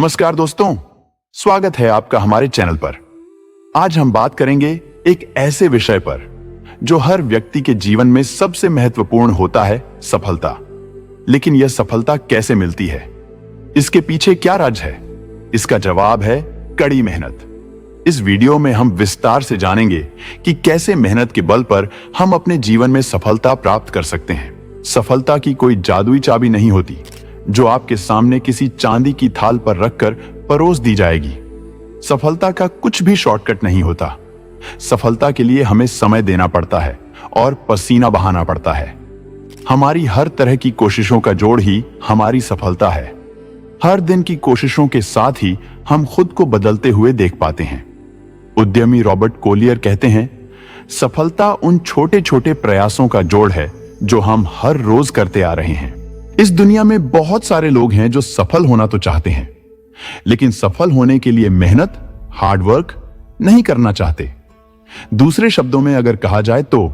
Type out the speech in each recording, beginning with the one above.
नमस्कार दोस्तों, स्वागत है आपका हमारे चैनल पर। आज हम बात करेंगे एक ऐसे विषय पर जो हर व्यक्ति के जीवन में सबसे महत्वपूर्ण होता है, सफलता। लेकिन यह सफलता कैसे मिलती है, इसके पीछे क्या राज है? इसका जवाब है कड़ी मेहनत। इस वीडियो में हम विस्तार से जानेंगे कि कैसे मेहनत के बल पर हम अपने जीवन में सफलता प्राप्त कर सकते हैं। सफलता की कोई जादुई चाबी नहीं होती जो आपके सामने किसी चांदी की थाल पर रखकर परोस दी जाएगी। सफलता का कुछ भी शॉर्टकट नहीं होता। सफलता के लिए हमें समय देना पड़ता है और पसीना बहाना पड़ता है। हमारी हर तरह की कोशिशों का जोड़ ही हमारी सफलता है। हर दिन की कोशिशों के साथ ही हम खुद को बदलते हुए देख पाते हैं। उद्यमी रॉबर्ट कोलियर कहते हैं, सफलता उन छोटे छोटे प्रयासों का जोड़ है जो हम हर रोज करते आ रहे हैं। इस दुनिया में बहुत सारे लोग हैं जो सफल होना तो चाहते हैं, लेकिन सफल होने के लिए मेहनत, हार्डवर्क नहीं करना चाहते। दूसरे शब्दों में अगर कहा जाए तो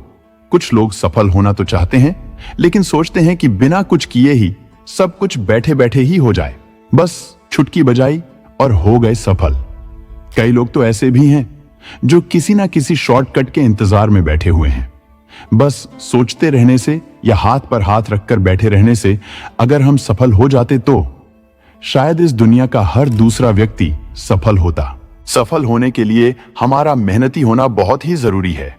कुछ लोग सफल होना तो चाहते हैं, लेकिन सोचते हैं कि बिना कुछ किए ही सब कुछ बैठे बैठे ही हो जाए, बस चुटकी बजाई और हो गए सफल। कई लोग तो ऐसे भी हैं जो किसी ना किसी शॉर्टकट के इंतजार में बैठे हुए हैं। बस सोचते रहने से या हाथ पर हाथ रखकर बैठे रहने से अगर हम सफल हो जाते तो शायद इस दुनिया का हर दूसरा व्यक्ति सफल होता। सफल होने के लिए हमारा मेहनती होना बहुत ही जरूरी है,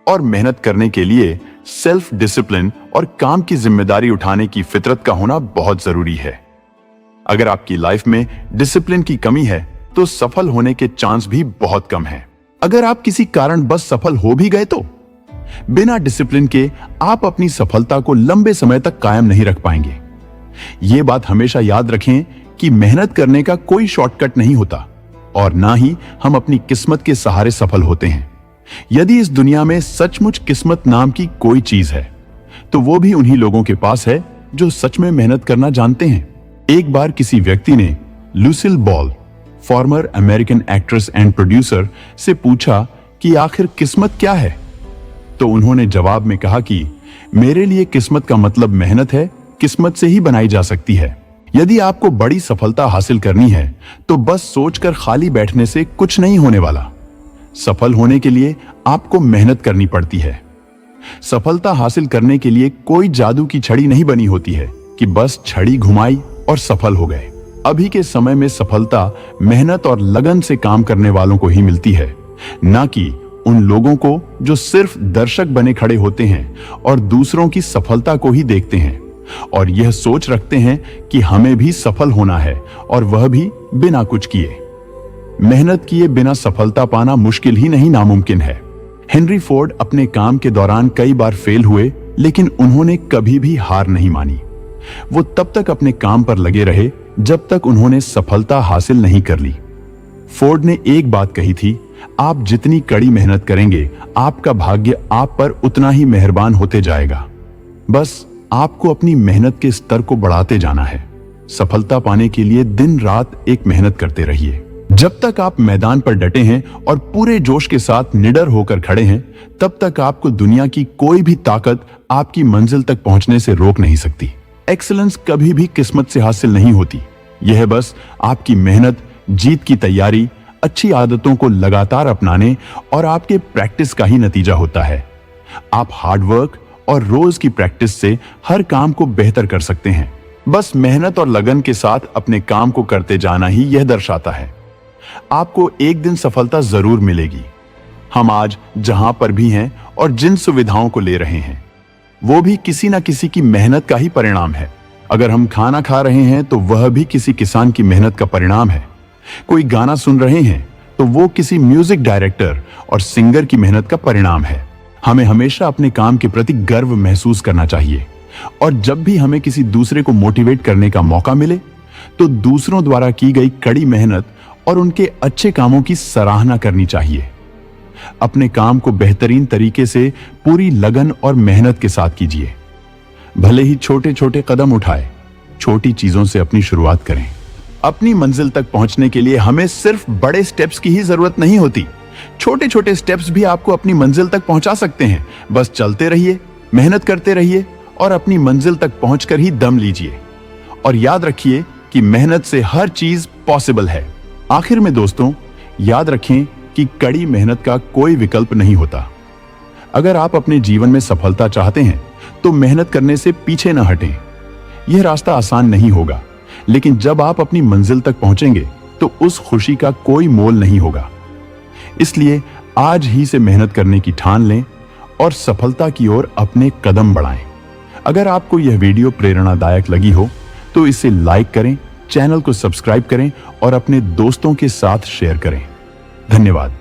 और मेहनत करने के लिए सेल्फ डिसिप्लिन और काम की जिम्मेदारी उठाने की फितरत का होना बहुत जरूरी है। अगर आपकी लाइफ में डिसिप्लिन की कमी है तो सफल होने के चांस भी बहुत कम है। अगर आप किसी कारण बस सफल हो भी गए तो बिना डिसिप्लिन के आप अपनी सफलता को लंबे समय तक कायम नहीं रख पाएंगे। यह बात हमेशा याद रखें कि मेहनत करने का कोई शॉर्टकट नहीं होता, और ना ही हम अपनी किस्मत के सहारे सफल होते हैं। यदि इस दुनिया में सचमुच किस्मत नाम की कोई चीज है तो वो भी उन्हीं लोगों के पास है जो सच में मेहनत करना जानते हैं। एक बार किसी व्यक्ति ने Lucille ball, farmer American actress and producer, से पूछा कि आखिर किस्मत क्या है। तो उन्होंने जवाब में कहा कि मेरे लिए किस्मत का मतलब मेहनत है, किस्मत से ही बनाई जा सकती है। यदि आपको बड़ी सफलता हासिल करनी है तो बस सोचकर खाली बैठने से कुछ नहीं होने वाला। सफल होने के लिए आपको मेहनत करनी पड़ती है। सफलता हासिल करने के लिए कोई जादू की छड़ी नहीं बनी होती है कि बस छड़ी घुमाई और सफल हो गए। अभी के समय में सफलता मेहनत और लगन से काम करने वालों को ही मिलती है, ना कि उन लोगों को जो सिर्फ दर्शक बने खड़े होते हैं और दूसरों की सफलता को ही देखते हैं और यह सोच रखते हैं कि हमें भी सफल होना है, और वह भी बिना कुछ किए। मेहनत किए बिना सफलता पाना मुश्किल ही नहीं, नामुमकिन है। हेनरी फोर्ड अपने काम के दौरान कई बार फेल हुए, लेकिन उन्होंने कभी भी हार नहीं मानी। वो तब तक अपने काम पर लगे रहे जब तक उन्होंने सफलता हासिल नहीं कर ली। फोर्ड ने एक बात कही थी, आप जितनी कड़ी मेहनत करेंगे आपका भाग्य आप पर उतना ही मेहरबान होते जाएगा। बस आपको अपनी मेहनत के स्तर को बढ़ाते जाना है। सफलता पाने के लिए दिन रात एक मेहनत करते रहिए। जब तक आप मैदान पर डटे हैं और पूरे जोश के साथ निडर होकर खड़े हैं, तब तक आपको दुनिया की कोई भी ताकत आपकी मंजिल तक पहुंचने से रोक नहीं सकती। एक्सीलेंस कभी भी किस्मत से हासिल नहीं होती। यह बस आपकी मेहनत, जीत की तैयारी, अच्छी आदतों को लगातार अपनाने और आपके प्रैक्टिस का ही नतीजा होता है। आप हार्डवर्क और रोज की प्रैक्टिस से हर काम को बेहतर कर सकते हैं। बस मेहनत और लगन के साथ अपने काम को करते जाना ही यह दर्शाता है। आपको एक दिन सफलता जरूर मिलेगी। हम आज जहां पर भी हैं और जिन सुविधाओं को ले रहे हैं, वो भी किसी ना किसी की मेहनत का ही परिणाम है। अगर हम खाना खा रहे हैं तो वह भी किसी किसान की मेहनत का परिणाम है। कोई गाना सुन रहे हैं तो वो किसी म्यूजिक डायरेक्टर और सिंगर की मेहनत का परिणाम है। हमें हमेशा अपने काम के प्रति गर्व महसूस करना चाहिए, और जब भी हमें किसी दूसरे को मोटिवेट करने का मौका मिले तो दूसरों द्वारा की गई कड़ी मेहनत और उनके अच्छे कामों की सराहना करनी चाहिए। अपने काम को बेहतरीन तरीके से पूरी लगन और मेहनत के साथ कीजिए। भले ही छोटे छोटे कदम उठाए, छोटी चीजों से अपनी शुरुआत करें। अपनी मंजिल तक पहुंचने के लिए हमें सिर्फ बड़े स्टेप्स की ही जरूरत नहीं होती। छोटे छोटे स्टेप्स भी आपको अपनी मंजिल तक पहुंचा सकते हैं। बस चलते रहिए, मेहनत करते रहिए और अपनी मंजिल तक पहुंचकर ही दम लीजिए। और याद रखिए कि मेहनत से हर चीज पॉसिबल है। आखिर में दोस्तों, याद रखें कि कड़ी मेहनत का कोई विकल्प नहीं होता। अगर आप अपने जीवन में सफलता चाहते हैं तो मेहनत करने से पीछे न हटें। यह रास्ता आसान नहीं होगा, लेकिन जब आप अपनी मंजिल तक पहुंचेंगे तो उस खुशी का कोई मोल नहीं होगा। इसलिए आज ही से मेहनत करने की ठान लें और सफलता की ओर अपने कदम बढ़ाएं। अगर आपको यह वीडियो प्रेरणादायक लगी हो तो इसे लाइक करें, चैनल को सब्सक्राइब करें और अपने दोस्तों के साथ शेयर करें। धन्यवाद।